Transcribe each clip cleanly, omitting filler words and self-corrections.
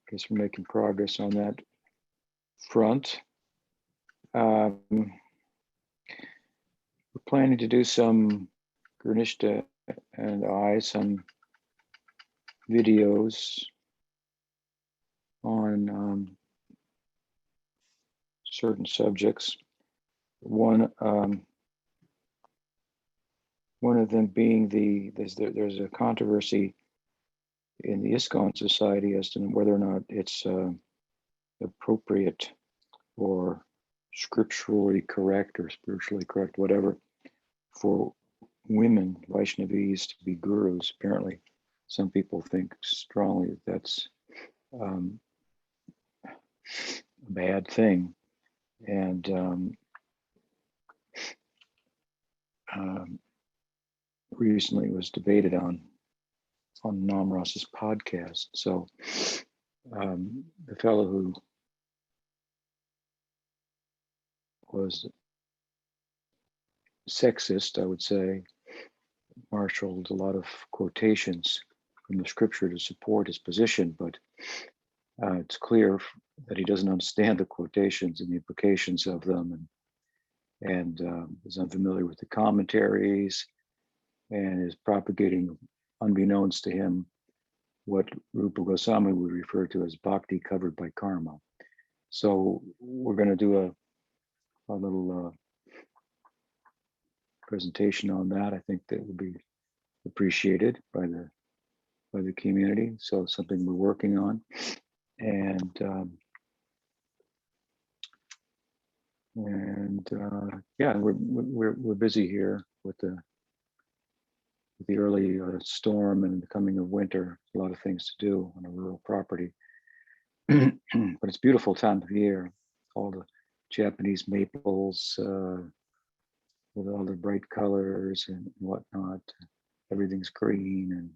guess we're making progress on that front. We're planning to do some Gurnishta and I, some videos on certain subjects. One of them being there's a controversy in the ISKCON society as to whether or not it's appropriate or scripturally correct or spiritually correct, whatever, for women, Vaishnavis, to be gurus. Apparently, some people think strongly that that's a bad thing. And recently it was debated on Namras's podcast. So the fellow who was sexist, I would say, marshaled a lot of quotations from the scripture to support his position, but it's clear that he doesn't understand the quotations and the implications of them, and is unfamiliar with the commentaries, and is propagating, unbeknownst to him, what Rupa Goswami would refer to as bhakti covered by karma. So we're going to do a little presentation on that. I think that will be appreciated by the community. So it's something we're working on, and yeah, we're busy here with the early storm and the coming of winter. A lot of things to do on a rural property, but it's a beautiful time of year. All the Japanese maples with all the bright colors and whatnot. Everything's green, and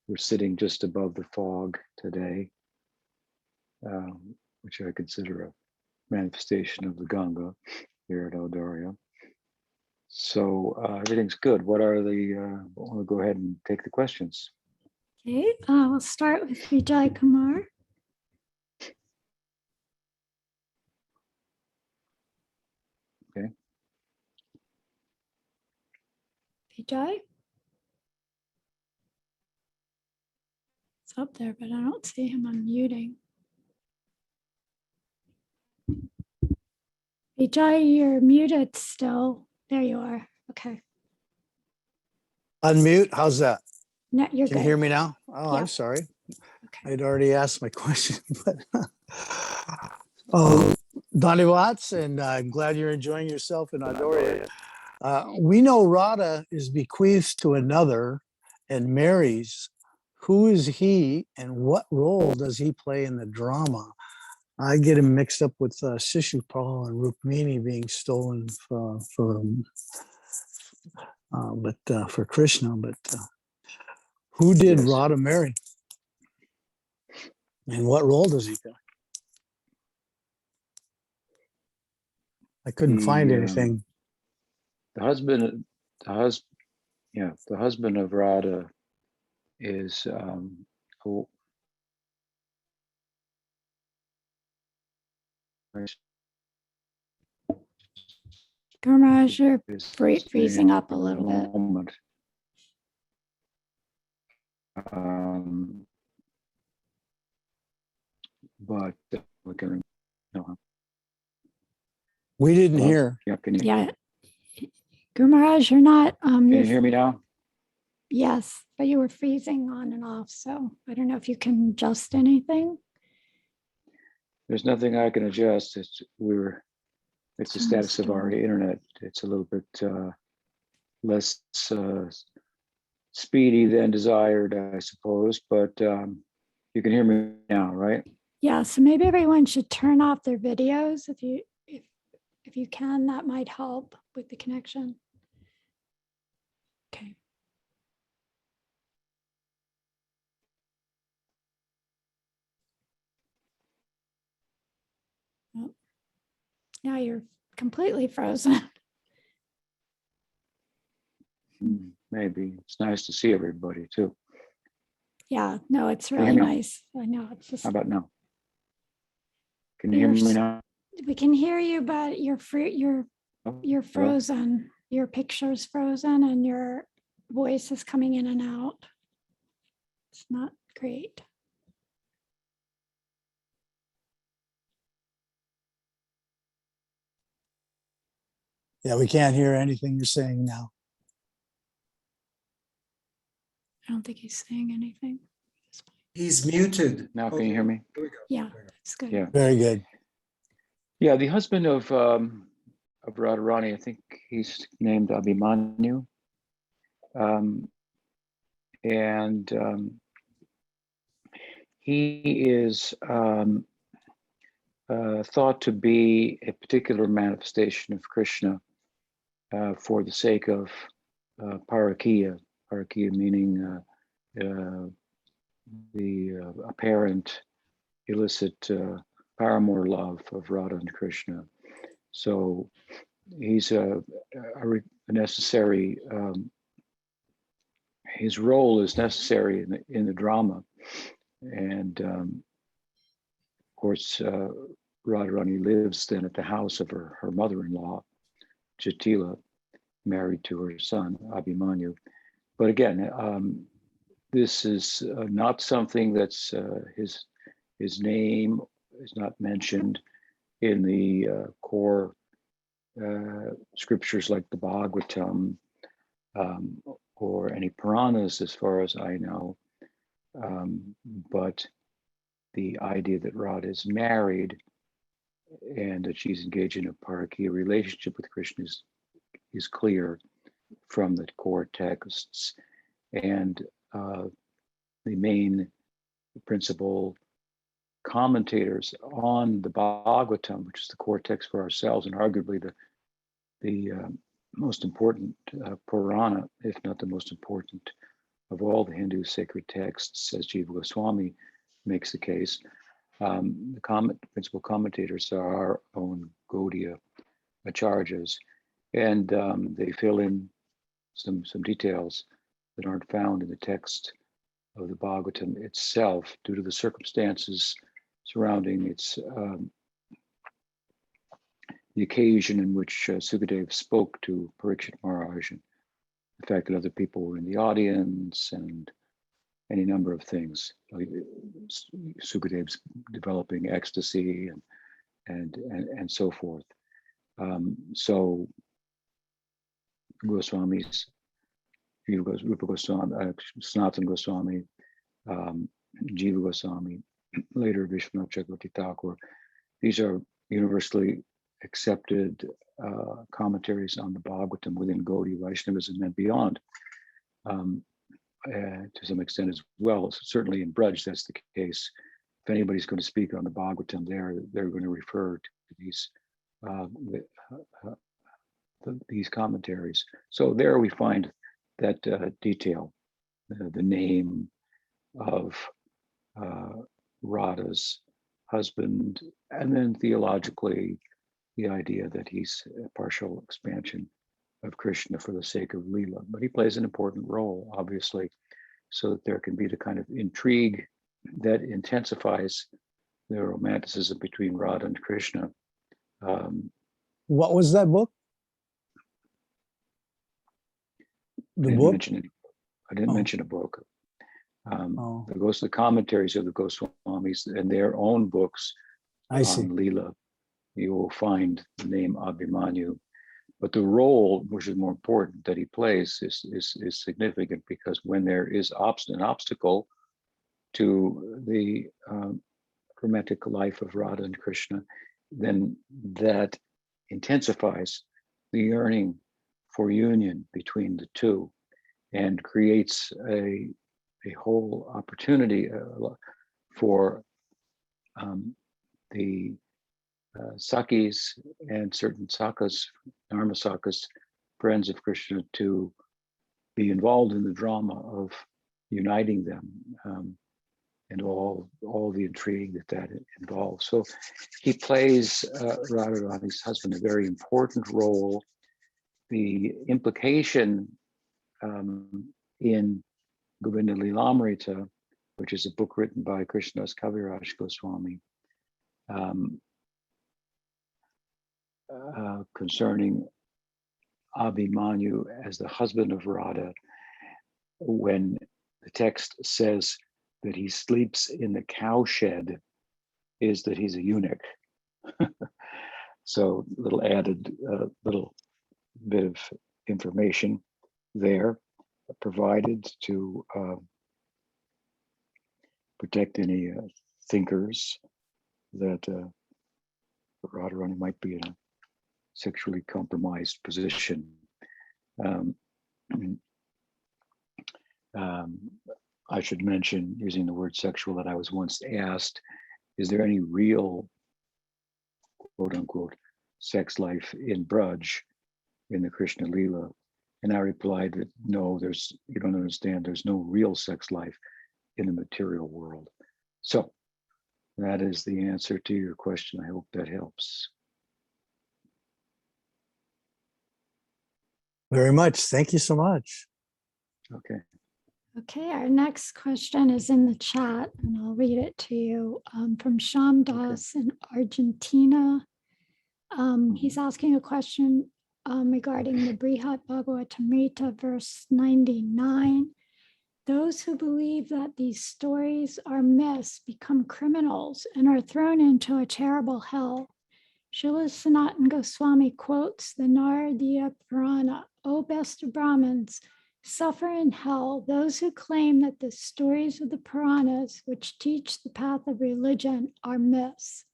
we're sitting just above the fog today, which I consider a manifestation of the Ganga here at Eldaria. So everything's good. What are the, we'll go ahead and take the questions. Okay, we'll start with Vijay Kumar. Okay. Vijay? It's up there, but I don't see him unmuting. Vijay, you're muted still. There you are. Okay. Unmute. How's that? No, you're Can good. you hear me now? Oh, Yeah. I'm sorry. Okay. I'd already asked my question. But oh, Dhanyavads, and I'm glad you're enjoying yourself in Adoria. We know Radha is bequeathed to another and marries. Who is he, and what role does he play in the drama? I get him mixed up with Shishupal and Rukmini being stolen for Krishna. But who did Yes. Radha marry? And what role does he play? I couldn't find anything. The husband of Radha is Gurmaraj, you're freezing up a little bit. Moment. But we're going to. We didn't Hello? hear. Yeah, can you? Yeah. Gurmaraj, you're not. Can you hear me now? Yes, but you were freezing on and off, so I don't know if you can adjust anything. There's nothing I can adjust. It's the status of our internet. It's a little bit less speedy than desired, I suppose. But you can hear me now, right? Yeah. So maybe everyone should turn off their videos if you can. That might help with the connection. Okay. Well, now you're completely frozen. Maybe it's nice to see everybody too. Yeah, no, it's Can you really hear me now? nice. I know it's just How about now? Can you hear you're, me s- now? we can hear you, but you're Hello? frozen. Your picture's frozen and your voice is coming in and out. It's not great. Yeah, we can't hear anything you're saying now. I don't think he's saying anything. He's muted. Now can you hear me? Here we go. Yeah, There we go. that's good. Yeah. Very good. Yeah, the husband of Radharani, I think he's named Abhimanyu. And he is thought to be a particular manifestation of Krishna for the sake of parakya meaning the apparent illicit paramour love of Radha and Krishna. So he's a necessary, his role is necessary in the drama. And of course, Radharani lives then at the house of her mother-in-law, Jatila, married to her son, Abhimanyu. But again, this is not something that's his name is not mentioned in the core scriptures like the Bhagavatam or any Puranas, as far as I know. But the idea that Radha is married and that she's engaged in a parakya relationship with Krishna is clear from the core texts. And the main principal commentators on the Bhagavatam, which is the core text for ourselves and arguably the most important Purana, if not the most important of all the Hindu sacred texts, as Jiva Goswami makes the case. The principal commentators are our own Gaudiya acharyas, and they fill in some details that aren't found in the text of the Bhagavatam itself due to the circumstances surrounding its the occasion in which Sukadeva spoke to Parikshit Maharaj, and the fact that other people were in the audience, and any number of things. Sukadev's developing ecstasy and so forth. So Goswamis, Rupa Goswami, Sanatana Goswami, Jiva Goswami, later Vishwanath Chakravarti Thakur, these are universally accepted commentaries on the Bhagavatam within Gaudiya Vaishnavism and beyond, to some extent as well. Certainly in Braj, that's the case. If anybody's going to speak on the Bhagavatam, they're going to refer to these commentaries. So there we find that detail, the name of Radha's husband, and then theologically, the idea that he's a partial expansion of Krishna for the sake of lila. But he plays an important role, obviously, so that there can be the kind of intrigue that intensifies the romanticism between Radha and Krishna. What was that book? I The didn't book? mention I didn't Oh. mention a book. Oh, The commentaries of the Goswamis and their own books I see. on lila, you will find the name Abhimanyu. But the role, which is more important, that he plays is significant, because when there is an obstacle to the romantic life of Radha and Krishna, then that intensifies the yearning for union between the two and creates a whole opportunity for the Sakhis and certain Sakhas, Dharma Sakhas, friends of Krishna, to be involved in the drama of uniting them, and all the intrigue that involves. So he plays Radharani's husband a very important role. The implication in Govinda Lilamrita which is a book written by Krishnadas Kaviraj Goswami, concerning Abhimanyu as the husband of Radha, when the text says that he sleeps in the cowshed, is that he's a eunuch. So little added little bit of information there provided to protect any thinkers that Radharani might be in a sexually compromised position. I should mention, using the word sexual, that I was once asked, is there any real, quote unquote, sex life in Braj, in the Krishna lila? And I replied that no, you don't understand, there's no real sex life in the material world. So that is the answer to your question. I hope that helps. Very much. Thank you so much. Okay. Okay, our next question is in the chat, and I'll read it to you from Sham Das in Argentina. He's asking a question regarding the Brhad-bhagavatamrta, verse 99. Those who believe that these stories are myths become criminals and are thrown into a terrible hell. Srila Sanatana Goswami quotes the Naradiya Purana, O best of Brahmins, suffer in hell those who claim that the stories of the Puranas, which teach the path of religion, are myths.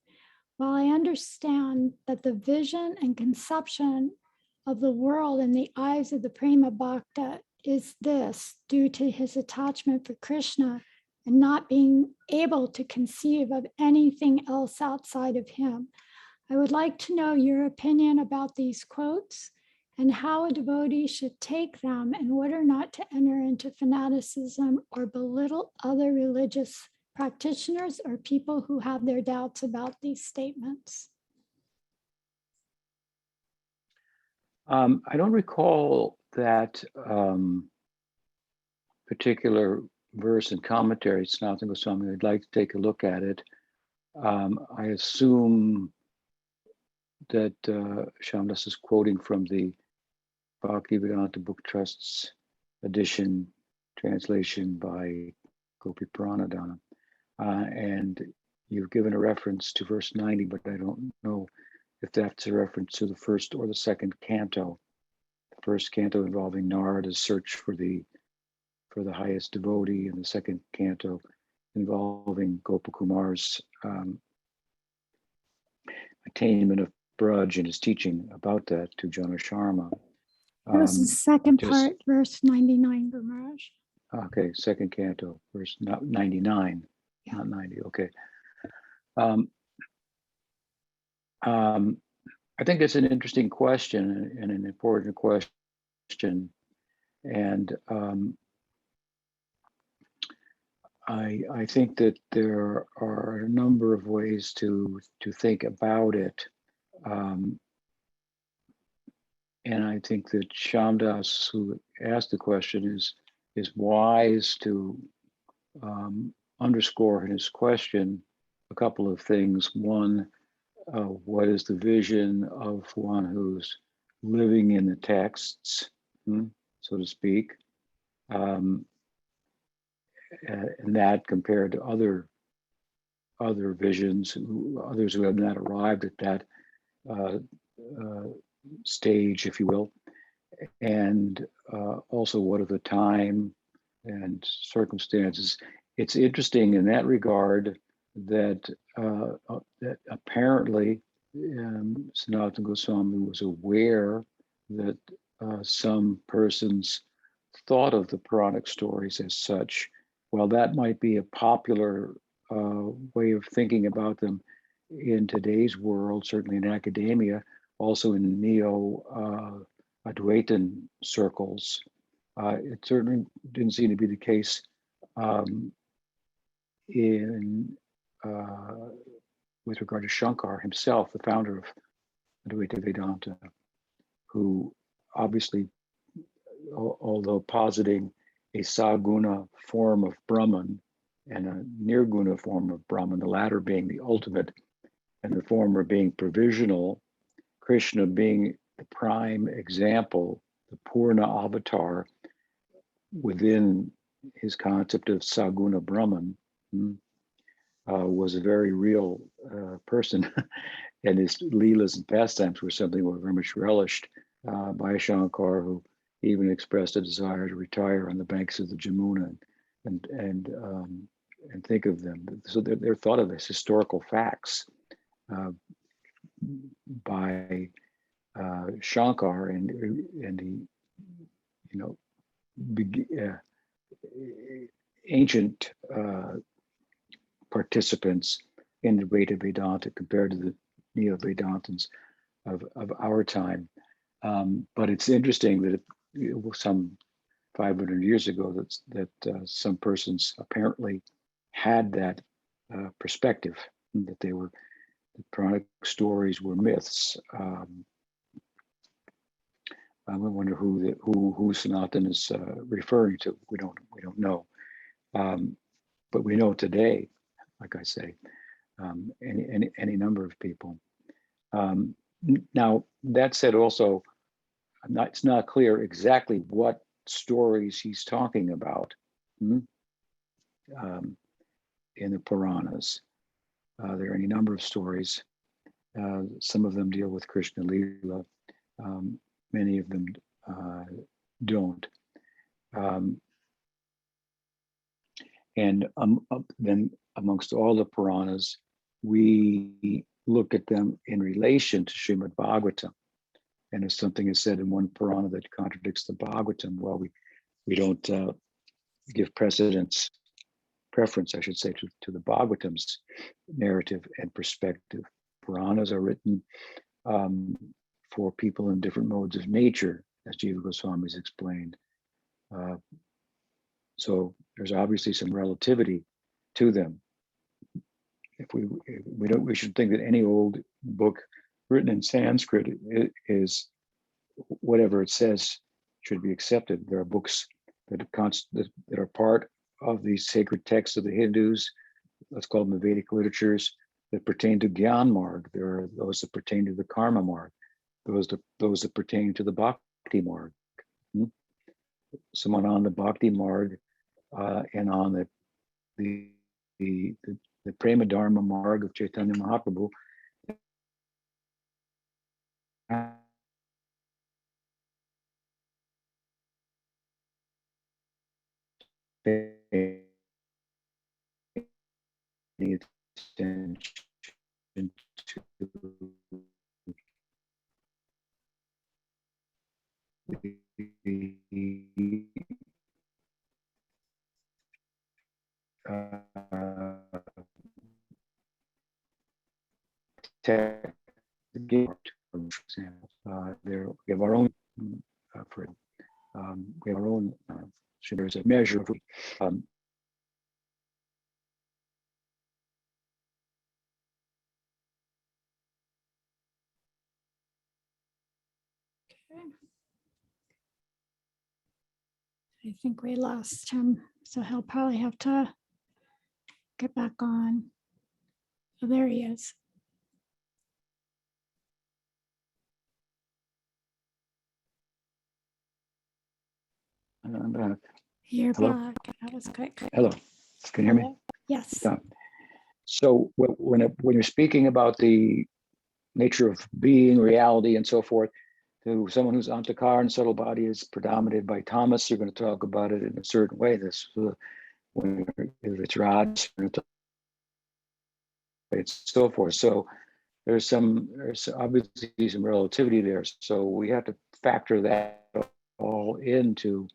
While I understand that the vision and conception of the world in the eyes of the Prema Bhakta is this, due to his attachment for Krishna and not being able to conceive of anything else outside of him, I would like to know your opinion about these quotes and how a devotee should take them in order not to enter into fanaticism or belittle other religious practitioners or people who have their doubts about these statements. I don't recall that particular verse and commentary. It's Sanatana Goswami. I'd like to take a look at it. I assume that Shamdas is quoting from the Bhaktivedanta Book Trust's edition, translation by Gopi Pranadana. And you've given a reference to verse 90, but I don't know if that's a reference to the first or the second canto. The first canto involving Narada's search for the highest devotee, and the second canto involving Gopakumar's attainment of Braj and his teaching about that to Jana Sharma. That was the second part, verse 99, Gumaraj. Okay, second canto, verse 99, yeah. Not 90, okay. I think it's an interesting question and an important question. And I think that there are a number of ways to think about it. And I think that Shamdas, who asked the question, is wise to underscore in his question a couple of things. One, what is the vision of one who's living in the texts, so to speak, and that compared to other visions, others who have not arrived at that stage, if you will, and also what are the time and circumstances. It's interesting in that regard that, that apparently Sanatana Goswami was aware that some persons thought of the Puranic stories as such. While that might be a popular way of thinking about them in today's world, certainly in academia, also in neo-Advaitin circles, it certainly didn't seem to be the case with regard to Shankar himself, the founder of Advaita Vedanta, who obviously, although positing a saguna form of Brahman, and a nirguna form of Brahman, the latter being the ultimate, and the former being provisional, Krishna being the prime example, the Purna avatar within his concept of Saguna Brahman, was a very real person. And his leelas and pastimes were something that were very much relished by Shankar, who even expressed a desire to retire on the banks of the Jamuna and think of them. So they're thought of as historical facts by Shankar, and the ancient participants in the Advaita Vedanta compared to the Neo-Vedantins of our time. But it's interesting that it was some 500 years ago that some persons apparently had that perspective, that they were, the Puranic stories were myths. I wonder who Sanatan is referring to. We don't know, but we know today, like I say, any number of people. Now that said, also, it's not clear exactly what stories he's talking about in the Puranas. There are any number of stories. Some of them deal with Krishna lila. Many of them don't. And then amongst all the Puranas, we look at them in relation to Srimad Bhagavatam. And if something is said in one Purana that contradicts the Bhagavatam, well, we don't give preference, I should say, to the Bhagavatam's narrative and perspective. Puranas are written for people in different modes of nature, as Jiva Goswami has explained. So there's obviously some relativity to them. We should think that any old book written in Sanskrit is whatever it says should be accepted. There are books that are part of the sacred texts of the Hindus, let's call them the Vedic literatures, that pertain to Gyan Marg. There are those that pertain to the Karma Marg, those that pertain to the Bhakti Marg. Someone on the Bhakti Marg and on the Prema Dharma Marg of Chaitanya Mahaprabhu pay attention to for example, we have our own we have our own. So there's a measure of. I think we lost him, so he'll probably have to get back on. Oh, there he is. I'm back. You're Hello? back. That was quick. Hello, can you hear me? Hello? Yes. Yeah. So when you're speaking about the nature of being, reality, and so forth, to someone who's antakara and subtle body is predominated by tamas, you're going to talk about it in a certain way. This when if it's raj, it's so forth. So there's obviously some relativity there. So we have to factor that all into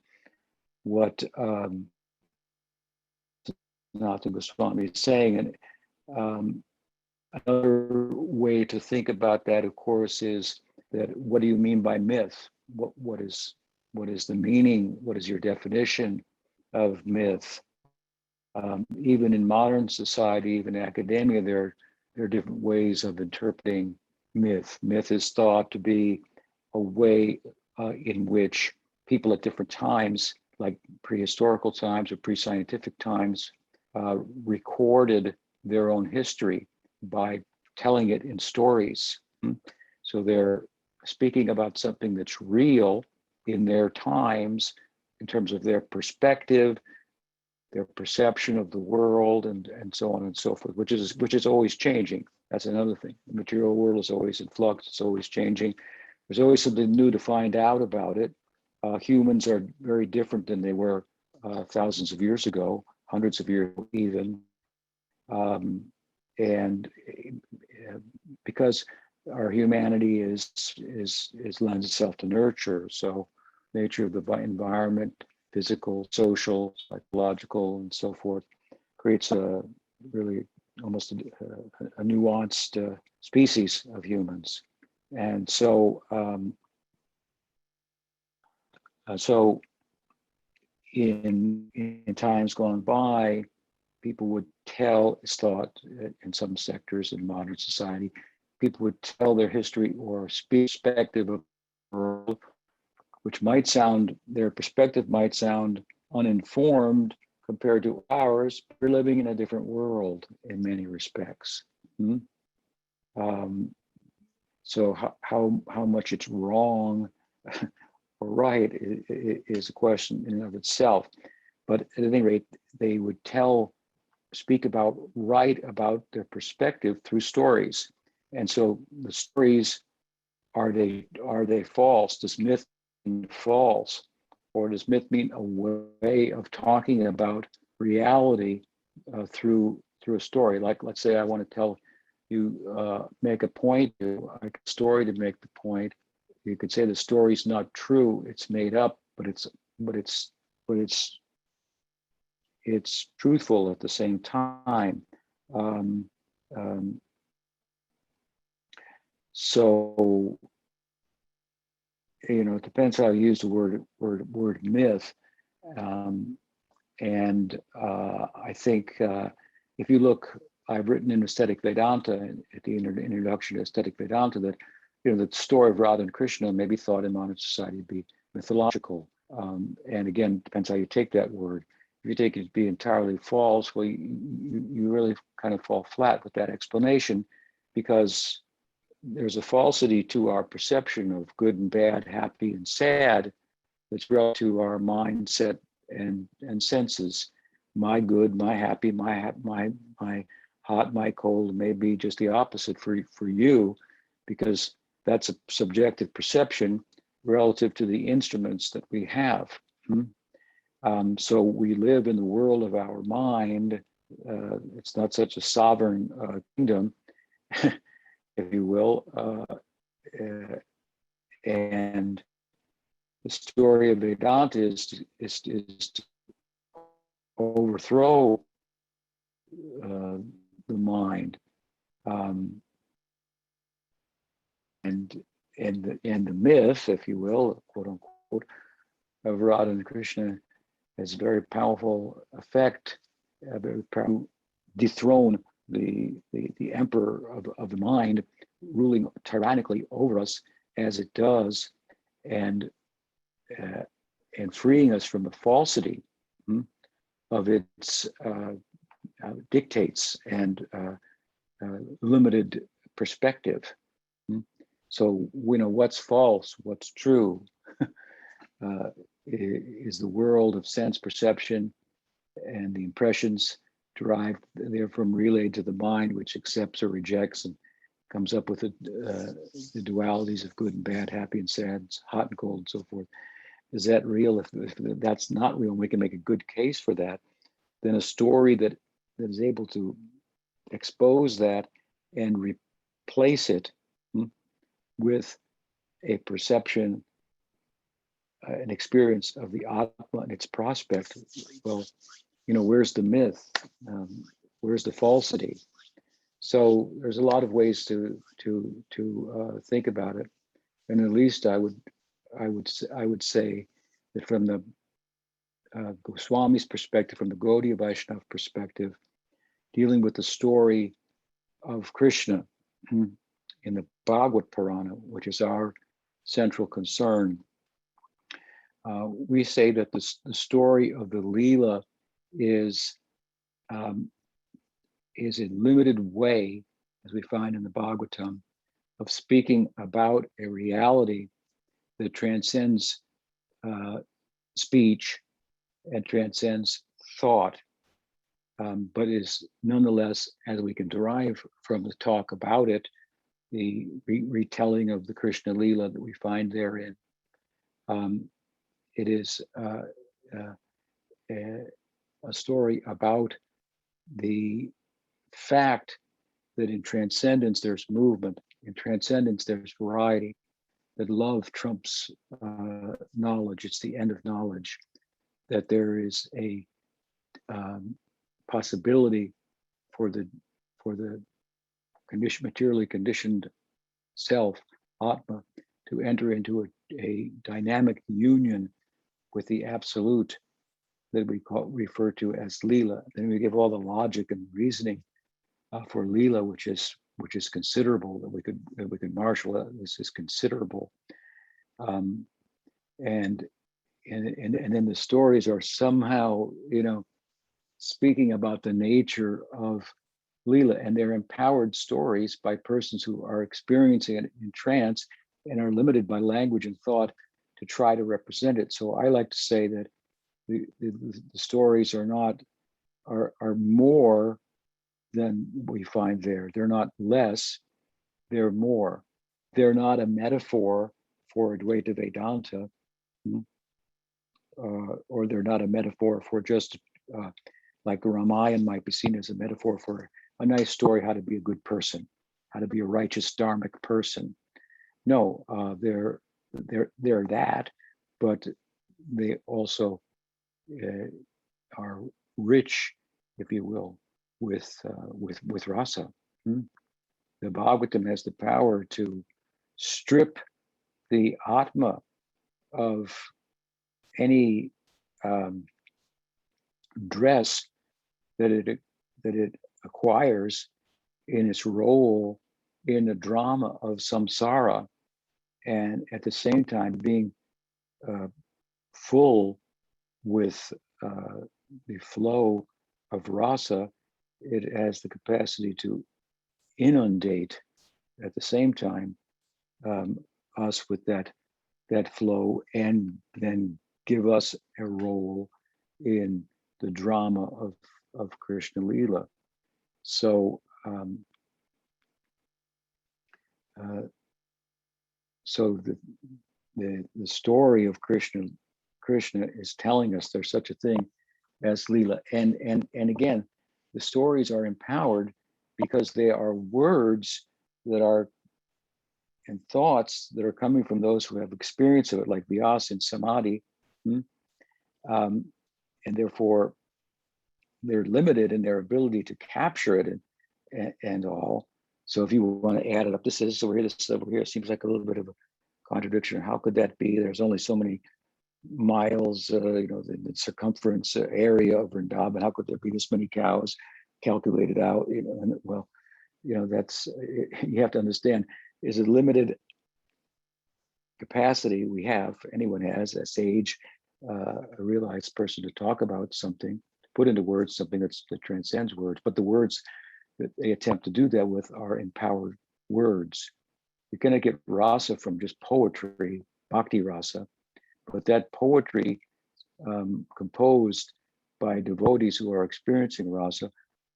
what Nathan Goswami is saying. And another way to think about that, of course, is that what do you mean by myth? What is the meaning? What is your definition of myth? Even in modern society, even in academia, there are different ways of interpreting myth. Myth is thought to be a way in which people at different times, like prehistorical times or pre-scientific times, recorded their own history by telling it in stories. So they're speaking about something that's real in their times, in terms of their perspective, their perception of the world, and so on and so forth, which is always changing. That's another thing. The material world is always in flux. It's always changing. There's always something new to find out about it. Humans are very different than they were thousands of years ago, hundreds of years even, and because our humanity lends itself to nurture. So nature of the environment, physical, social, psychological, and so forth, creates a really almost a nuanced species of humans. And so, in times gone by, people would tell, it's thought in some sectors in modern society, people would tell their history or perspective of the world, which might sound, their perspective might sound uninformed compared to ours. We're living in a different world in many respects. So how much it's wrong or right is a question in and of itself. But at any rate, they would speak about, write about their perspective through stories. And so the stories, are they false? Does myth mean false? Or does myth mean a way of talking about reality through a story? Like, let's say I want to tell you, make a point, a story to make the point. You could say the story's not true, it's made up, but it's truthful at the same time. So, it depends how you use the word myth. And I think if you look, I've written in Aesthetic Vedanta, at the introduction to Aesthetic Vedanta, that the story of Radha and Krishna may be thought in modern society to be mythological. And again, depends how you take that word. If you take it to be entirely false, well, you really kind of fall flat with that explanation, because there's a falsity to our perception of good and bad, happy and sad, that's relative to our mindset and senses. My good, my happy, my hot, my cold may be just the opposite for you, because that's a subjective perception relative to the instruments that we have. So we live in the world of our mind. It's not such a sovereign kingdom, if you will. And the story of Vedanta is to overthrow the mind, and the myth, if you will, quote unquote, of Radha and Krishna has a very powerful effect, to dethrone the emperor of the mind, ruling tyrannically over us as it does, and freeing us from the falsity of its dictates and limited perspective. So we know what's false, what's true, is the world of sense perception and the impressions derived therefrom relayed to the mind, which accepts or rejects and comes up with the dualities of good and bad, happy and sad, hot and cold, and so forth. Is that real? If that's not real, and we can make a good case for that, then a story that is able to expose that and replace it with a perception, an experience of the Atma and its prospect. Well, where's the myth? Where's the falsity? So there's a lot of ways to think about it, and at least I would say that from the Goswami's perspective, from the Gaudiya Vaishnava perspective, dealing with the story of Krishna in the Bhagavad Purana, which is our central concern, we say that the story of the lila is is a limited way, as we find in the Bhagavatam, of speaking about a reality that transcends speech and transcends thought, but is nonetheless, as we can derive from the talk about it, the retelling of the Krishna lila that we find therein. It is a story about the fact that in transcendence there's movement, in transcendence there's variety, that love trumps knowledge, it's the end of knowledge, that there is a possibility for the materially conditioned self, Atma, to enter into a dynamic union with the absolute that we refer to as lila. Then we give all the logic and reasoning for lila, which is considerable, that we could marshal. This is considerable, and then the stories are somehow, speaking about the nature of lila, and they're empowered stories by persons who are experiencing it in trance and are limited by language and thought to try to represent it. So I like to say that the stories are more than we find there. They're not less, they're more. They're not a metaphor for Advaita Vedanta, or they're not a metaphor for just like Ramayana might be seen as a metaphor for a nice story, how to be a good person, how to be a righteous dharmic person. No, they're that, but they also are rich, if you will, with rasa. The Bhagavatam has the power to strip the Atma of any dress that it acquires in its role in the drama of samsara, and at the same time being full with the flow of rasa. It has the capacity to inundate at the same time us with that flow, and then give us a role in the drama of Krishna lila. So so the story of Krishna is telling us there's such a thing as lila, and again, the stories are empowered because they are words that are and thoughts that are coming from those who have experience of it, like Vyasa and Samadhi, and therefore they're limited in their ability to capture it and all. So if you want to add it up, this is over here, this is over here, it seems like a little bit of a contradiction. How could that be? There's only so many miles, the circumference area of Vrindavan. How could there be this many cows calculated out? And well, that's, you have to understand, is a limited capacity we have, anyone has, a sage, a realized person, to talk about something, put into words something that transcends words. But the words that they attempt to do that with are empowered words. You're going to get rasa from just poetry, bhakti rasa, but that poetry composed by devotees who are experiencing rasa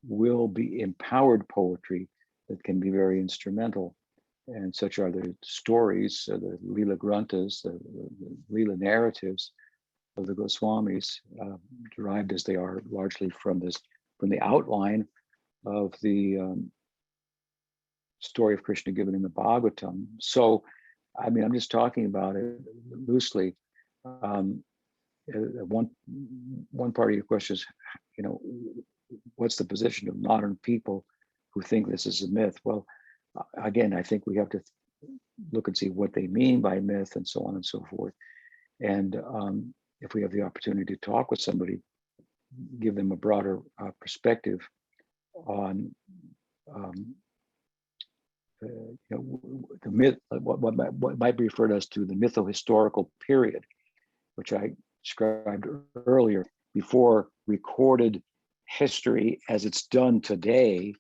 will be empowered poetry that can be very instrumental. And such are the stories, the lila granthas, the lila narratives of the Goswamis, derived as they are largely from the outline of the story of Krishna given in the Bhagavatam. So, I mean, I'm just talking about it loosely. One part of your question is, what's the position of modern people who think this is a myth? Well, again, I think we have to look and see what they mean by myth and so on and so forth. And if we have the opportunity to talk with somebody, give them a broader perspective on the myth, what might be referred as to the mytho-historical period, which I described earlier, before recorded history as it's done today,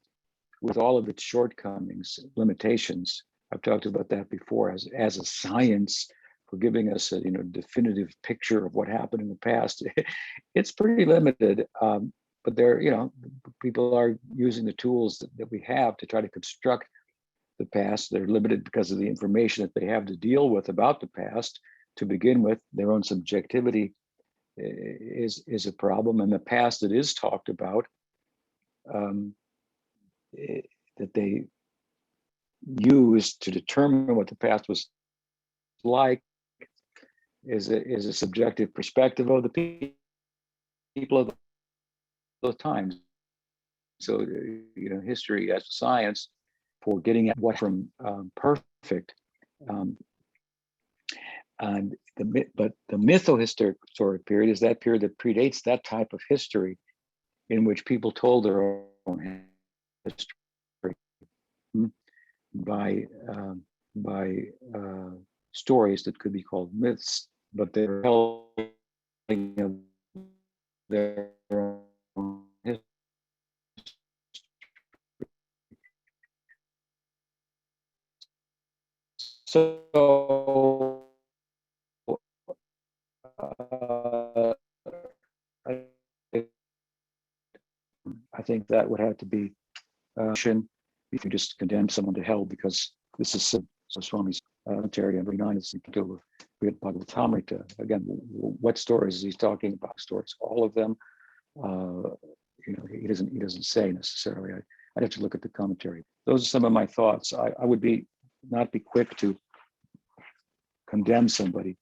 with all of its shortcomings, limitations. I've talked about that before as a science for giving us a definitive picture of what happened in the past. It's pretty limited, but people are using the tools that we have to try to construct the past. They're limited because of the information that they have to deal with about the past. To begin with, their own subjectivity is a problem, and the past that is talked about, that they use to determine what the past was like, is a subjective perspective of the people of those times. So history as a science for getting at what from perfect, and but the mytho-historic period is that period that predates that type of history, in which people told their own history by stories that could be called myths, but they're telling their own history. So I think that would have to be if you just condemn someone to hell because this is so Swami's commentary on 39 is the of Brhad-bhagavatamrta. Again, what stories is he talking about? Stories, all of them. He doesn't say necessarily. I'd have to look at the commentary. Those are some of my thoughts. I would not be quick to condemn somebody.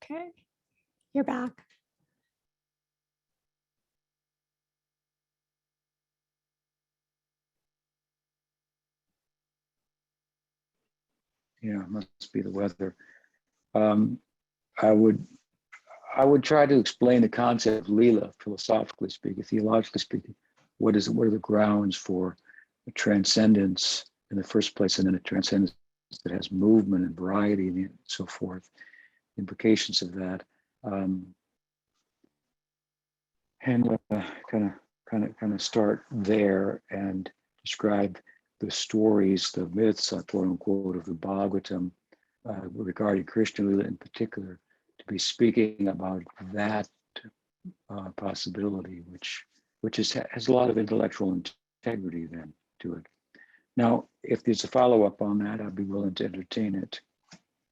Okay, you're back. Yeah, must be the weather. I would try to explain the concept of lila, philosophically speaking, theologically speaking. What are the grounds for a transcendence in the first place, and then a transcendence that has movement and variety and so forth, implications of that, and kind of start there and describe the stories, the myths, quote unquote, of the Bhagavatam regarding Krishna lila in particular, to be speaking about that possibility, which has a lot of intellectual integrity then to it. Now, if there's a follow-up on that, I'd be willing to entertain it.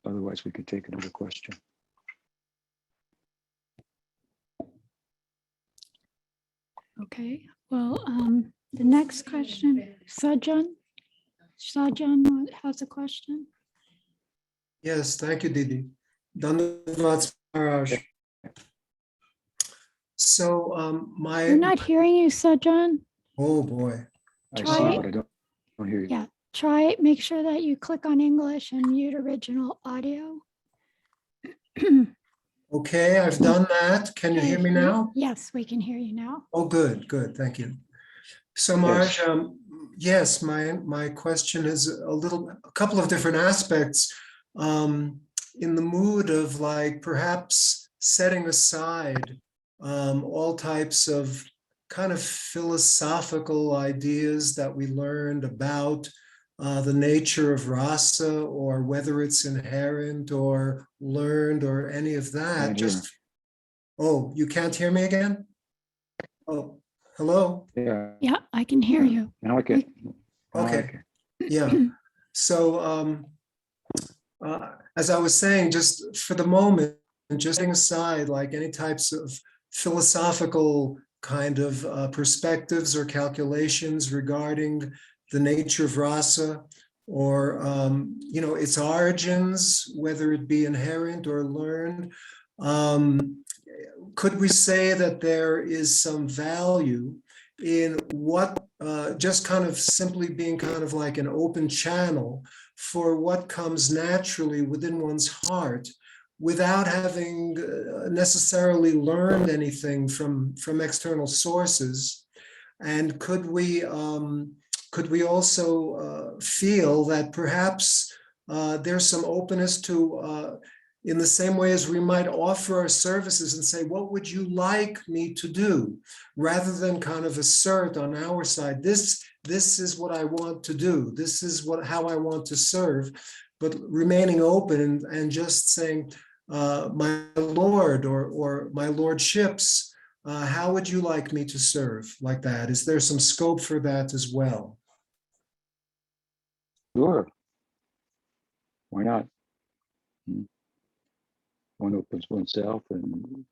Otherwise, we could take another question. Okay, well, the next question, Sajan has a question. Yes, thank you, Didi. Dandavad Maharaj. So We're not hearing you, Sajan. Oh boy. I Try see, it. but I don't hear you. Yeah, try it. Make sure that you click on English and mute original audio. Okay, I've done that. Can you hear me now? Yes, we can hear you now. Oh, good, thank you. So Yes. Maharaj, yes, my question is a couple of different aspects. In the mood of like perhaps setting aside all types of kind of philosophical ideas that we learned about the nature of rasa, or whether it's inherent or learned or any of that. Oh, you can't hear me again? Oh, hello? Yeah, I can hear you. Now I can. Okay. Yeah. So as I was saying, just for the moment, just setting aside like any types of philosophical kind of perspectives or calculations regarding the nature of rasa, or its origins, whether it be inherent or learned. Could we say that there is some value in what just kind of simply being kind of like an open channel for what comes naturally within one's heart without having necessarily learned anything from external sources? And could we also feel that perhaps there's some openness to, in the same way as we might offer our services and say, what would you like me to do? Rather than kind of assert on our side, this is what I want to do. This is how I want to serve, but remaining open and just saying, my Lord or my lordships, how would you like me to serve, like that? Is there some scope for that as well? Sure. Why not? One opens oneself, and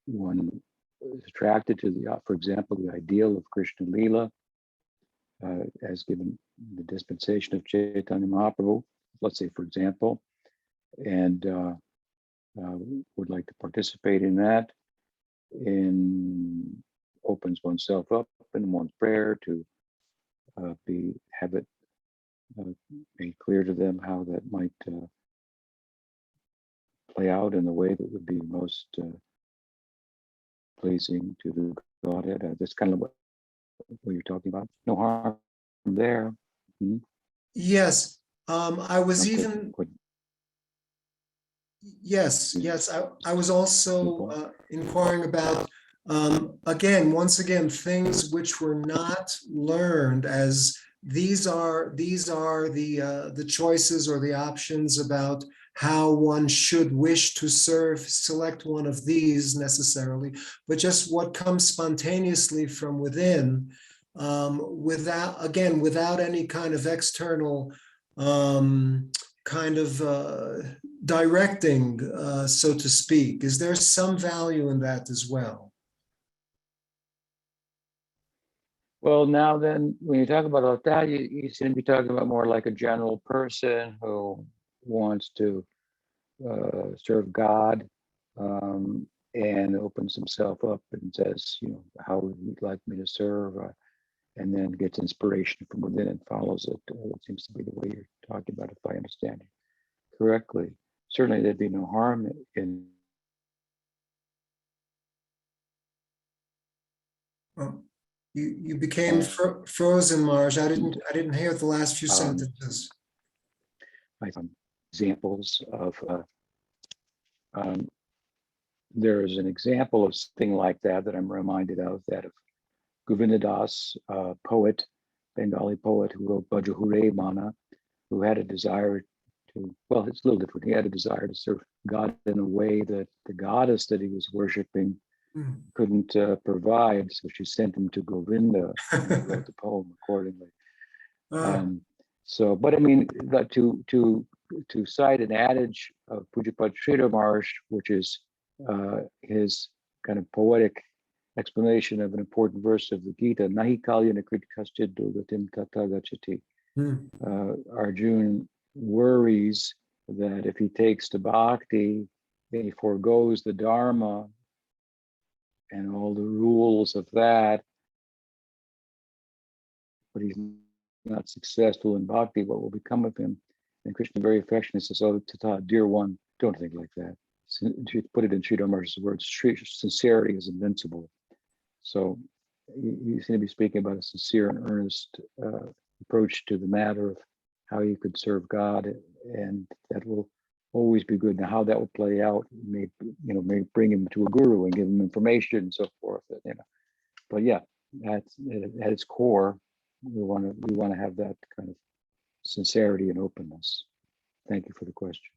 one is attracted to for example, the ideal of Krishna lila, as given the dispensation of Chaitanya Mahaprabhu, let's say, for example, and would like to participate in that, and opens oneself up in one's prayer to have it made clear to them how that might play out in the way that would be most pleasing to the Godhead. That's kind of what you're talking about. No harm there. Yes, I was I was also inquiring about, once again, things which were not learned, as these are the choices or the options about how one should wish to select one of these necessarily, but just what comes spontaneously from within, without any kind of external directing, so to speak. Is there some value in that as well? Well, now then, when you talk about that, you seem to be talking about more like a general person who wants to serve God, and opens himself up and says, how would you like me to serve? And then gets inspiration from within and follows it. It seems to be the way you're talking about, if I understand you correctly. Certainly, there'd be no harm in. Well, you became frozen, Marge. I didn't hear the last few sentences. Examples of there's an example of something like that I'm reminded of, that of Govinda Das, poet, Bengali poet who wrote Bhajahure Mana, who had a desire to, well, it's a little different. He had a desire to serve God in a way that the goddess that he was worshiping couldn't provide, so she sent him to Govinda, and he wrote the poem accordingly. But I mean, to cite an adage of Pujapat Sridhar Maharaj, which is his kind of poetic explanation of an important verse of the Gita, Nahi kalyana krit kaschid durgatim tata gachati. Arjuna worries that if he takes to bhakti, then he forgoes the dharma and all the rules of that, but he's not successful in bhakti. What will become of him? And Krishna very affectionate says, "Oh, Tata, dear one, don't think like that." To put it in Sridhar Maharaj's words, sincerity is invincible. So you seem to be speaking about a sincere and earnest approach to the matter of how you could serve God, and that will always be good. Now, how that will play out may bring him to a guru and give him information and so forth. But yeah, that's at its core. We want to have that kind of sincerity and openness. Thank you for the question.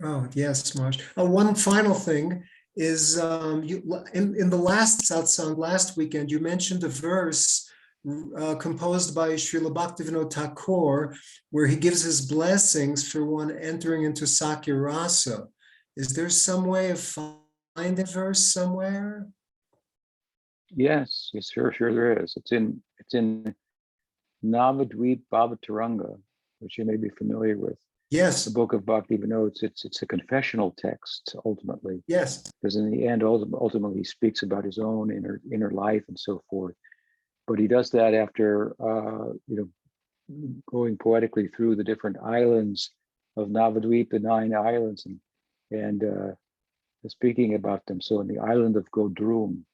Oh yes, Marge. One final thing is, in the last satsang last weekend, you mentioned a verse composed by Srila Bhaktivinoda Thakura, where he gives his blessings for one entering into sakhya-rasa. Is there some way of finding the verse somewhere? Yes, sure there is. It's in Brhad-bhagavatamrta, which you may be familiar with. Yes. The book of Bhaktivinoda, it's a confessional text ultimately. Yes. Because in the end, ultimately, he speaks about his own inner life and so forth. But he does that after going poetically through the different islands of Navadvip, the 9 islands, and And speaking about them, so in the island of Godrum,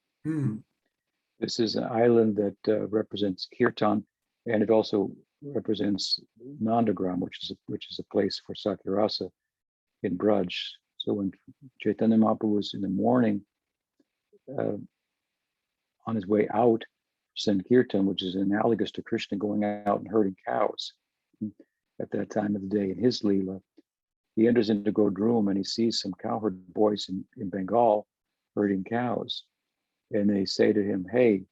this is an island that represents kirtan, and it also represents Nandagram, which is a place for sakhya-rasa in Braj. So when Chaitanya Mahaprabhu was in the morning on his way out for Sankirtan, which is analogous to Krishna going out and herding cows at that time of the day in his lila, he enters into Godrum and he sees some cowherd boys in Bengal herding cows. And they say to him, "Hey,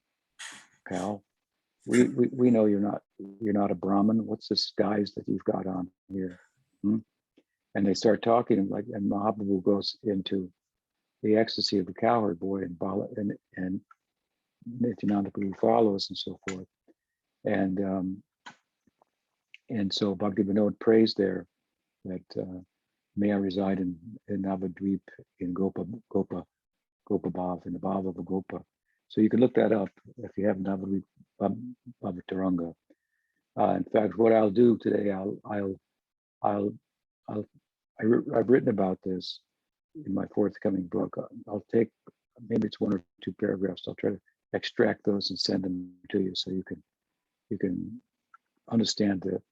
pal, we know you're not a Brahmin. What's this guise that you've got on here?" And they start talking, and Mahaprabhu goes into the ecstasy of the cowherd boy, and Nityananda Prabhu follows, and so forth. And so Bhaktivinoda prays there that may I reside in Navadvip in Gopa Bhav, in the Bhav of a Gopa. So you can look that up if you have Navadvip Bhavataranga. In fact, what I'll do today, I've written about this in my forthcoming book. I'll take, maybe it's 1 or 2 paragraphs. I'll try to extract those and send them to you so you can understand it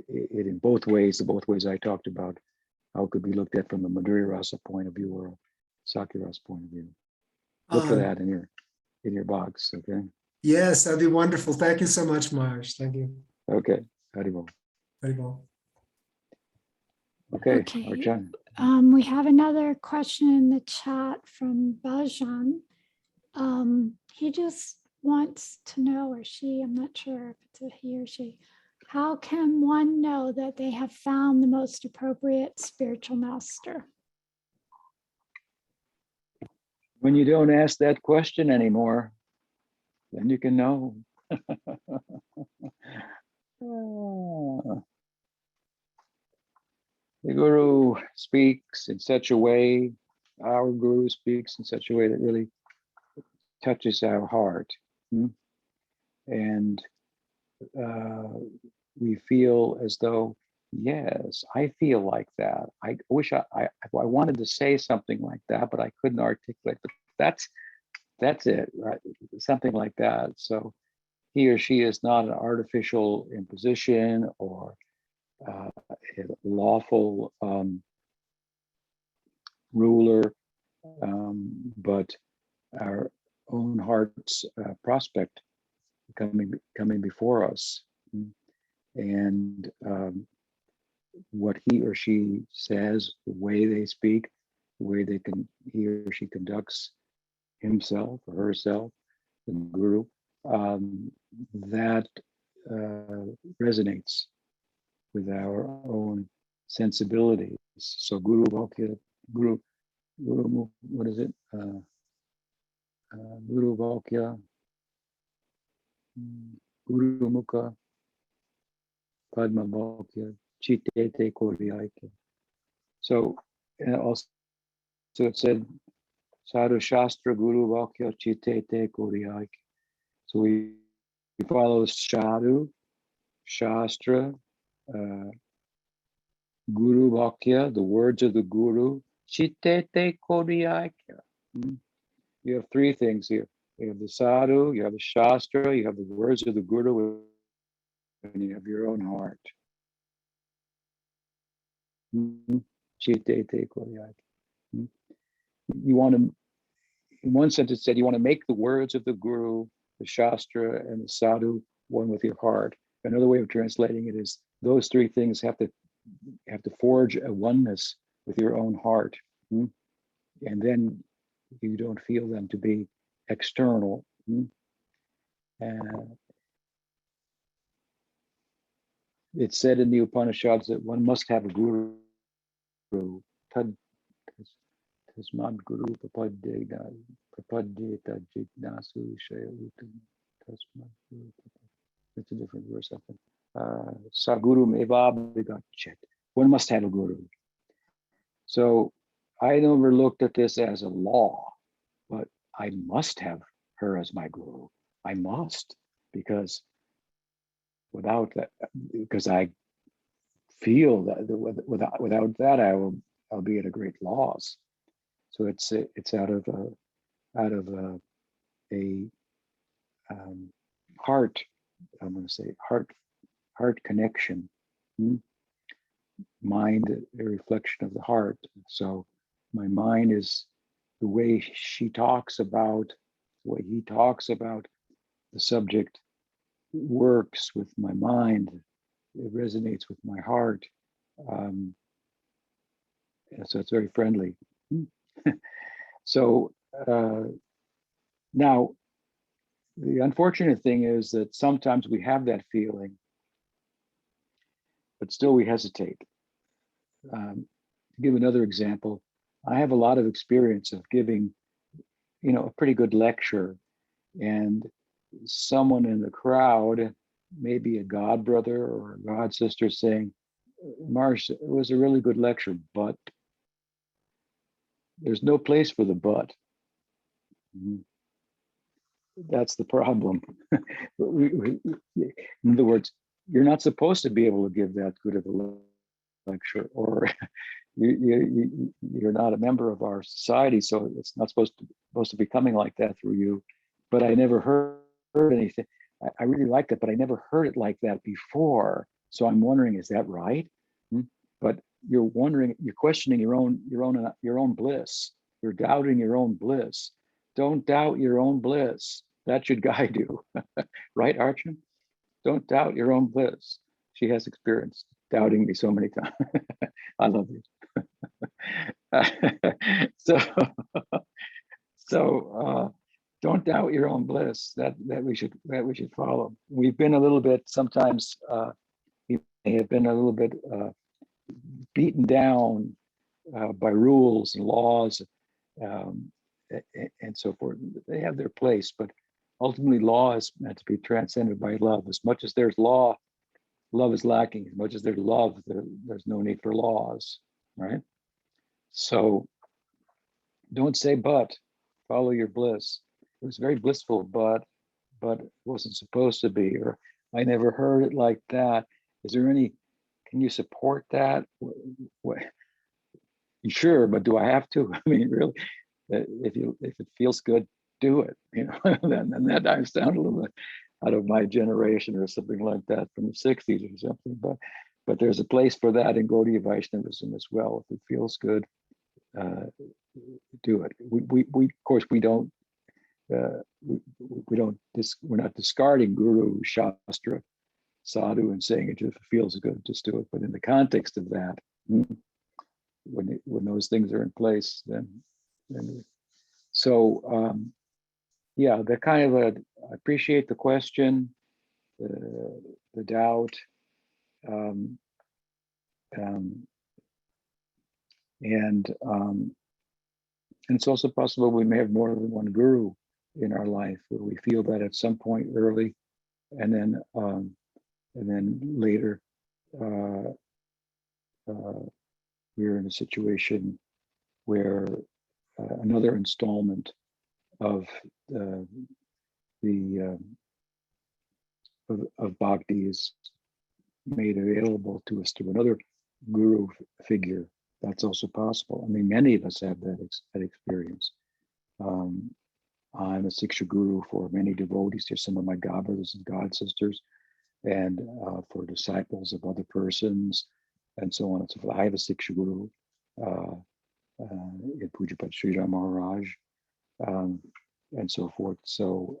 in both ways, the both ways I talked about, how it could be looked at from a Madhurya Rasa point of view or a Sakhya Rasa point of view. Look for that in your box, okay? Yes, that'd be wonderful. Thank you so much, Marsh. Thank you. Okay, Haribol. Haribol. Okay, Okay. Archan. We have another question in the chat from Bajan. He just wants to know, or she, I'm not sure if it's a he or she, how can one know that they have found the most appropriate spiritual master? When you don't ask that question anymore, then you can know. The Guru speaks in such a way, our Guru speaks in such a way that really touches our heart. And we feel as though, yes, I feel like that. I wish I wanted to say something like that, but I couldn't articulate. But that's it, right? Something like that. So he or she is not an artificial imposition or a lawful ruler, but our own heart's prospect coming before us. And what he or she says, the way they speak, the way he or she conducts himself or herself, the Guru, that resonates with our own sensibilities. So Guru Vakya, Guru, what is it? Guru Vakya, Guru Mukha, Padma Vakya, Chitte Koryaike. So also it said, Sadhu Shastra Guru Vakya Chitte Koryaike. So we follow Sadhu, Shastra, Guru Vakya, the words of the Guru, Chitte Koryaike. You have 3 things here. You have the Sadhu, you have the Shastra, you have the words of the Guru, and you have your own heart. Chitte Koryaike. You want to, in one sense it said, you want to make the words of the Guru, the Shastra, and the Sadhu one with your heart. Another way of translating it is those 3 things have to forge a oneness with your own heart. And then you don't feel them to be external. It's said in the Upanishads that one must have a Guru. Tasmad Guru Prapadyeta Jignasu Shayutam Tasmad Guru. It's a different verse, I think. Sagurum eva begachet. One must have a Guru. So I never looked at this as a law, but I must have her as my Guru. I must, because without that, because I feel that without that, albeit a great loss. So it's out of a heart. I'm going to say heart connection. Mind, a reflection of the heart. So my mind is the way she talks about, the way he talks about the subject works with my mind. It resonates with my heart. So it's very friendly. So now, the unfortunate thing is that sometimes we have that feeling, but still we hesitate. To give another example, I have a lot of experience of giving, a pretty good lecture, and someone in the crowd, maybe a god brother or a god sister, saying, "Marsh, it was a really good lecture, but," there's no place for the but. That's the problem. In other words, you're not supposed to be able to give that good of a lecture, or you're not a member of our society, so it's not supposed to be coming like that through you. But I never heard anything. I really liked it, but I never heard it like that before. So I'm wondering, is that right? But you're wondering, you're questioning your own bliss. You're doubting your own bliss. Don't doubt your own bliss. That should guide you, right, Archon? Don't doubt your own bliss. She has experience doubting me so many times. I love you. So don't doubt your own bliss. That we should follow. We've been a little bit sometimes. We may have been a little bit beaten down by rules and laws, and so forth. They have their place, but ultimately law is meant to be transcended by love. As much as there's law, love is lacking. As much as there's love, there's no need for laws, right? So don't say but, follow your bliss. It was very blissful, but it wasn't supposed to be, or I never heard it like that. Is there any, can you support that? What, sure, but do I have to? I mean, really, if it feels good, do it. Then that I sound a little bit out of my generation or something like that from the 60s or something. But there's a place for that in Gaudiya Vaishnavism as well. If it feels good, do it. We of course we don't we're not discarding Guru, Shastra, Sadhu, and saying it if it feels good, just do it. But in the context of that, when those things are in place, then so yeah, that kind of I appreciate the question, the doubt, and it's also possible we may have more than one guru in our life, where we feel that at some point early, and then later we're in a situation where another installment of bhakti is made available to us through another guru figure. That's also possible. I mean, many of us have that experience. I'm a Siksha guru for many devotees. There's some of my god brothers and god sisters, and for disciples of other persons, and so on and so forth. I have a Siksha guru in Pujapat Sriram Maharaj, and so forth. So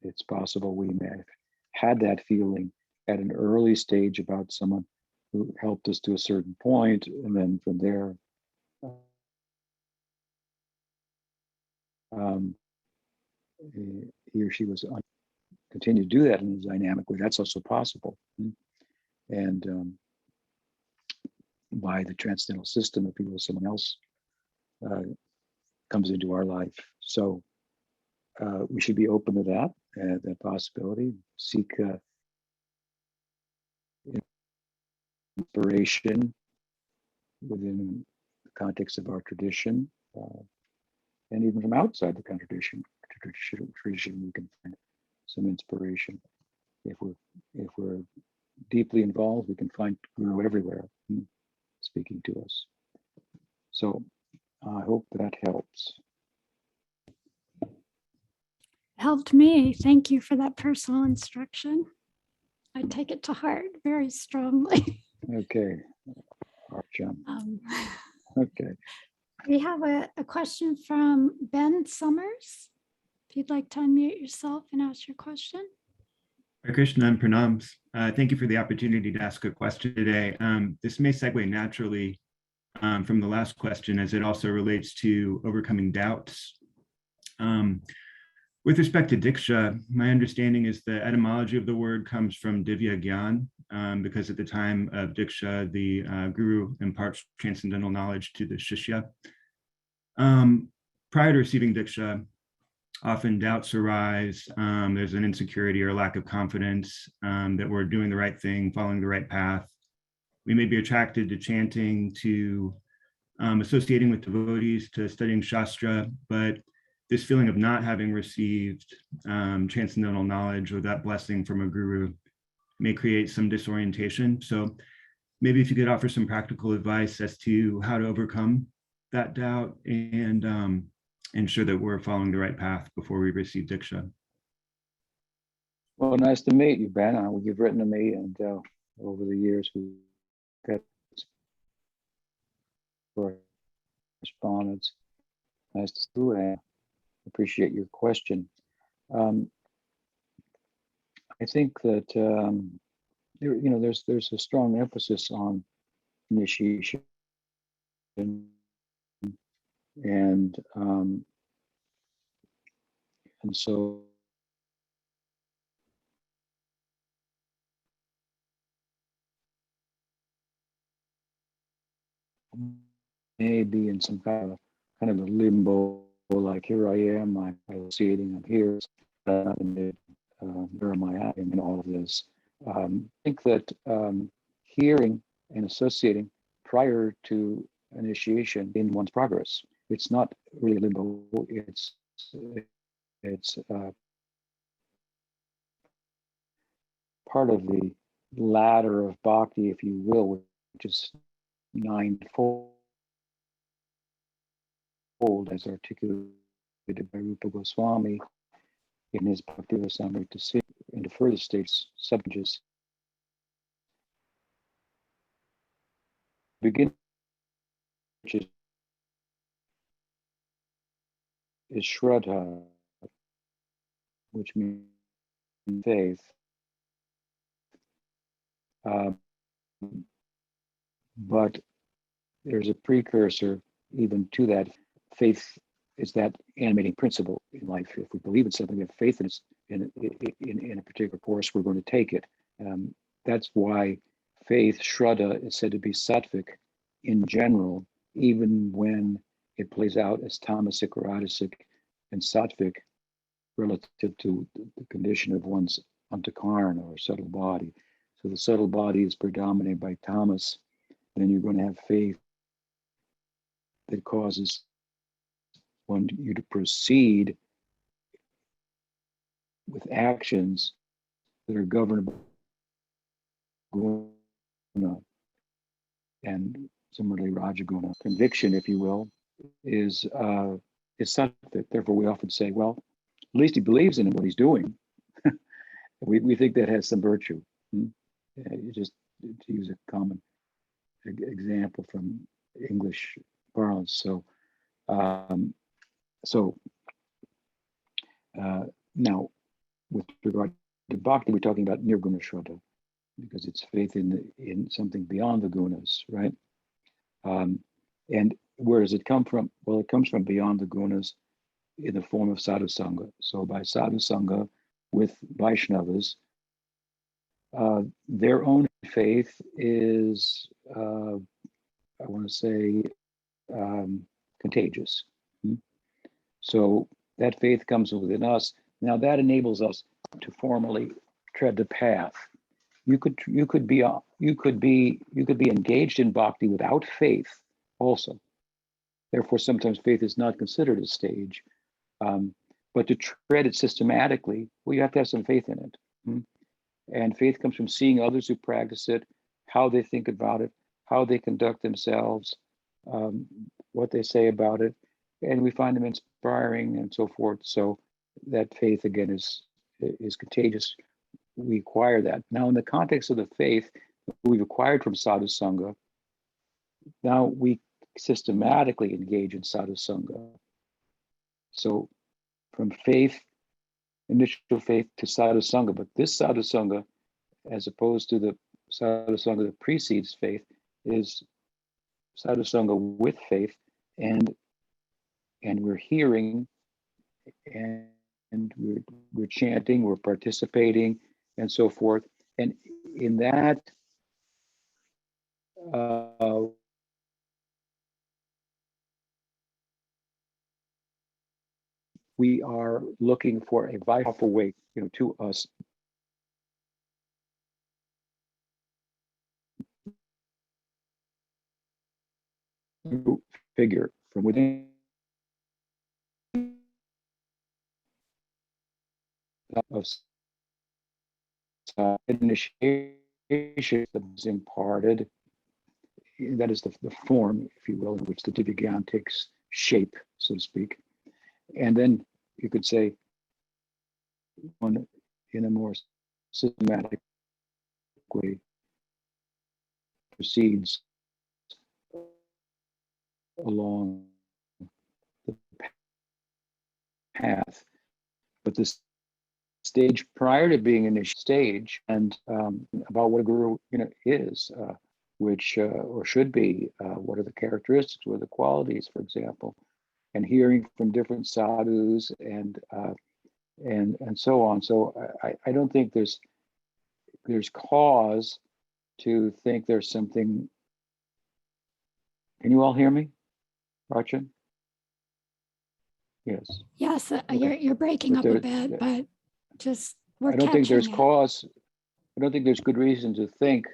it's possible we may have had that feeling at an early stage about someone who helped us to a certain point, and then from there, he or she was continue to do that in a dynamic way. That's also possible, and by the transcendental system, if you will, someone else comes into our life. So we should be open to that possibility. Seek inspiration within the context of our tradition, and even from outside the tradition, we can find some inspiration if we're deeply involved, we can find Guru everywhere speaking to us. So I hope that helps. Helped me. Thank you for that personal instruction. I take it to heart very strongly. Okay, Archam. We Okay. have a question from Ben Summers. If you'd like to unmute yourself and ask your question. Hare Krishna and pranams. Thank you for the opportunity to ask a question today. This may segue naturally from the last question, as it also relates to overcoming doubts. With respect to diksha, my understanding is the etymology of the word comes from divya gyan, because at the time of diksha, the guru imparts transcendental knowledge to the shishya. Prior to receiving diksha, often doubts arise. There's an insecurity or lack of confidence that we're doing the right thing, following the right path. We may be attracted to chanting, to associating with devotees, to studying Shastra, but this feeling of not having received transcendental knowledge or that blessing from a guru may create some disorientation. So maybe if you could offer some practical advice as to how to overcome that doubt and ensure that we're following the right path before we receive diksha. Well, nice to meet you, Ben. You've written to me, and over the years we've got correspondence. Nice to see you, and appreciate your question. I think that there's a strong emphasis on initiation, and so maybe in some kind of a limbo, like here I am, I'm associating, I'm here, where am I at in all of this? I think that hearing and associating prior to initiation in one's progress, it's not really limbo, it's part of the ladder of bhakti, if you will, which is ninefold, as articulated by Rupa Goswami in his Brhad-bhagavatamrta, into further states, subjects. Begin, which is Shraddha, which means faith. But there's a precursor even to that. Faith is that animating principle in life. If we believe in something, we have faith in a particular course, we're going to take it. That's why faith, Shraddha, is said to be sattvic in general, even when it plays out as tamasic or rajasic and sattvic relative to the condition of one's antakarna or subtle body. So the subtle body is predominated by tamas, then you're going to have faith that causes you to proceed with actions that are governed by guna, and similarly rajaguna. Conviction, if you will, is sattvic. Therefore, we often say, well, at least he believes in what he's doing. we think that has some virtue. Just to use a common example from English parlance. Now, with regard to bhakti, we're talking about nirguna shraddha, because it's faith in something beyond the gunas, right? And where does it come from? Well, it comes from beyond the gunas in the form of sadhu sangha. So by sadhu sangha with Vaishnavas, their own faith is, I want to say, contagious. So that faith comes within us. Now that enables us to formally tread the path. You could be engaged in bhakti without faith also. Therefore, sometimes faith is not considered a stage. But to tread it systematically, well, you have to have some faith in it. And faith comes from seeing others who practice it, how they think about it, how they conduct themselves, what they say about it, and we find them inspiring and so forth. So that faith again is contagious. We acquire that. Now in the context of the faith we've acquired from sadhu sangha, now we systematically engage in sadhu sangha. So from faith, initial faith, to sadhu sangha, but this sadhu sangha, as opposed to the sadhu sangha that precedes faith, is sadhu sangha with faith, and we're hearing, and we're chanting, we're participating, and so forth. And in that, we are looking for a vital way, to us figure from within of initiation that is imparted. That is the form, if you will, in which the Divya Gyan takes shape, so to speak. And then you could say, one in a more systematic way, proceeds along the path. But this stage prior to being initiated stage, and about what a guru is, which or should be, what are the characteristics, what are the qualities, for example, and hearing from different sadhus and so on. So I don't think there's cause to think there's something. Can you all hear me, Rachan? Yes. Yes, you're breaking up a bit, but just we're I don't think there's catching it. cause. I don't think there's good reason to think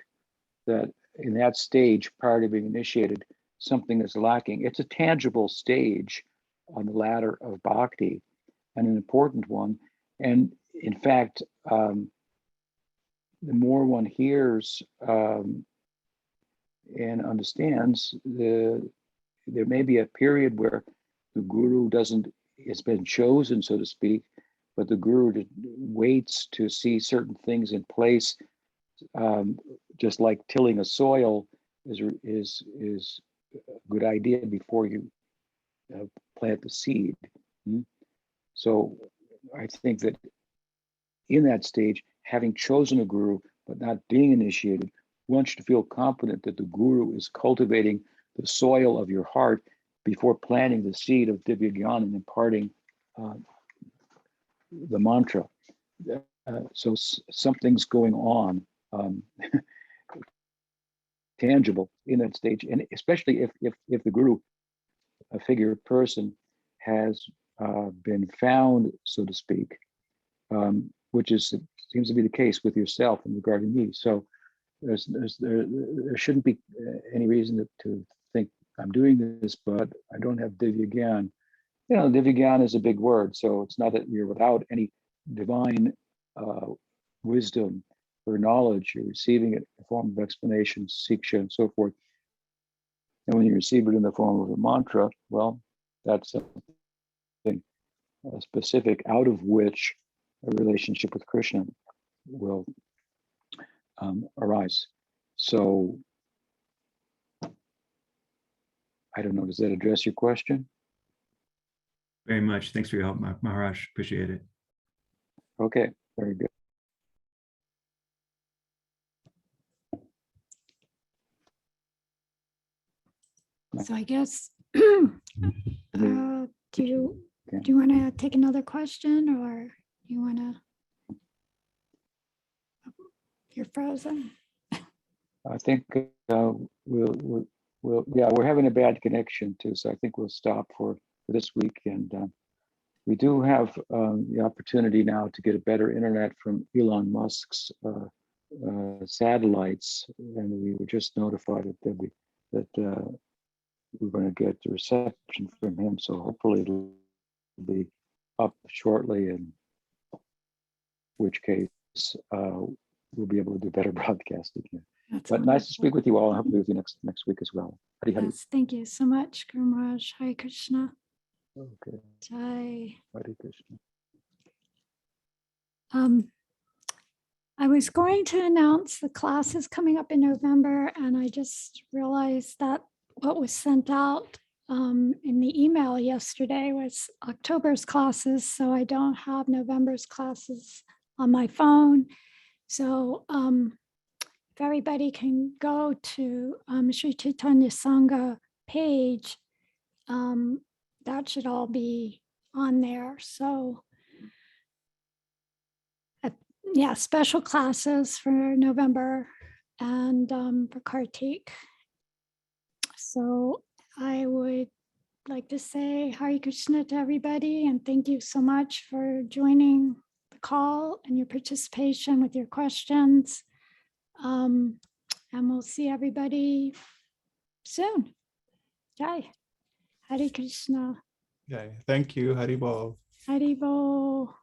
that in that stage prior to being initiated, something is lacking. It's a tangible stage on the ladder of bhakti, and an important one. And in fact, the more one hears and understands, there may be a period where the guru it's been chosen, so to speak, but the guru waits to see certain things in place, just like tilling a soil is a good idea before you plant the seed. So I think that in that stage, having chosen a guru but not being initiated, one should feel confident that the guru is cultivating the soil of your heart before planting the seed of Divya Gyan and imparting the mantra. So something's going on, tangible in that stage, and especially if the guru, a figure person, has been found, so to speak, which seems to be the case with yourself and regarding me. So there shouldn't be any reason to think I'm doing this, but I don't have Divya Gyan. Divya Gyan is a big word, so it's not that you're without any divine wisdom or knowledge. You're receiving it in the form of explanations, siksha, and so forth. And when you receive it in the form of a mantra, well, that's something specific out of which a relationship with Krishna will arise. So I don't know, does that address your question? Very much. Thanks for your help, Maharaj. Appreciate it. Okay, very good. So I guess, do you want to take another question, or you want to? You're frozen. I think we're having a bad connection too, so I think we'll stop for this week. And we do have the opportunity now to get a better internet from Elon Musk's satellites, and we were just notified that we're going to get the reception from him. So hopefully it'll be up shortly, in which case we'll be able to do better broadcasting here. That's But nice to wonderful. speak with you all, and hopefully with you next week as well. Hari Hari. Yes, thank you so much, Guru Maharaj. Hare Krishna. Okay. Jai. Hare Krishna. I was going to announce the classes coming up in November, and I just realized that what was sent out in the email yesterday was October's classes, so I don't have November's classes on my phone. So if everybody can go to Sri Chaitanya Sangha page, that should all be on there. So yeah, special classes for November and for Kartik. So I would like to say Hare Krishna to everybody, and thank you so much for joining the call and your participation with your questions. And we'll see everybody soon. Jai. Hare Krishna. Okay, thank you. Haribol. Hare Bo.